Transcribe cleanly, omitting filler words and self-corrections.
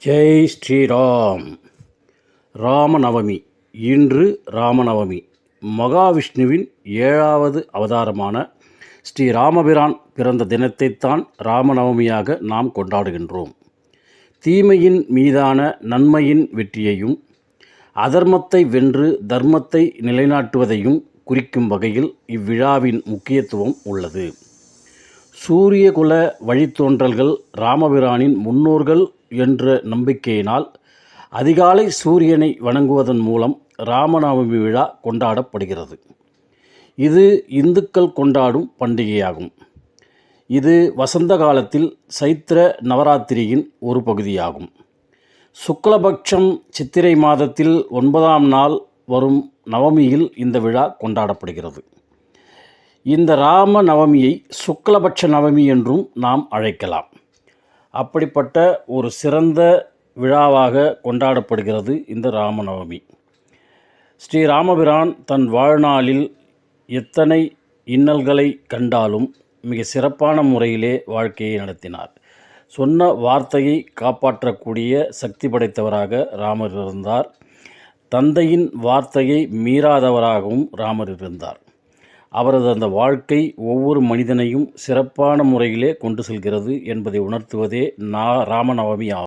ஜெய் ஸ்ரீராம். ராமநவமி. இன்று ராமநவமி. மகாவிஷ்ணுவின் 7வது அவதாரமான ஸ்ரீராமபிரான் பிறந்த தினத்தைத்தான் ராமநவமியாக நாம் கொண்டாடுகின்றோம். தீமையின் மீதான நன்மையின் வெற்றியையும் அதர்மத்தை வென்று தர்மத்தை நிலைநாட்டுவதையும் குறிக்கும் வகையில் இவ்விழாவின் முக்கியத்துவம் உள்ளது. சூரியகுல வழித்தோன்றல்கள் ராமபிரானின் முன்னோர்கள் என்ற நம்பிக்கையினால் அதிகாலை சூரியனை வணங்குவதன் மூலம் ராமநவமி விழா கொண்டாடப்படுகிறது. இது இந்துக்கள் கொண்டாடும் பண்டிகையாகும். இது வசந்த காலத்தில் சைத்திர நவராத்திரியின் ஒரு பகுதியாகும். சுக்லபக்ஷம் சித்திரை மாதத்தில் 9ஆம் நாள் வரும் நவமியில் இந்த விழா கொண்டாடப்படுகிறது. இந்த ராம நவமியை சுக்லபட்ச நவமி என்றும் நாம் அழைக்கலாம். அப்படிப்பட்ட ஒரு சிறந்த விழாவாக கொண்டாடப்படுகிறது இந்த ராமநவமி. ஸ்ரீராமபிரான் தன் வாழ்நாளில் எத்தனை இன்னல்களை கண்டாலும் மிக சிறப்பான முறையிலே வாழ்க்கையை நடத்தினார். சொன்ன வார்த்தையை காப்பாற்றக்கூடிய சக்தி படைத்தவராக ராமர் இருந்தார். தந்தையின் வார்த்தையை மீறாதவராகவும் ராமர் இருந்தார். அவரது அந்த வாழ்க்கை ஒவ்வொரு மனிதனையும் சிறப்பான முறையிலே கொண்டு செல்கிறது என்பதை உணர்த்துவதே ராமநவமி ஆகும்.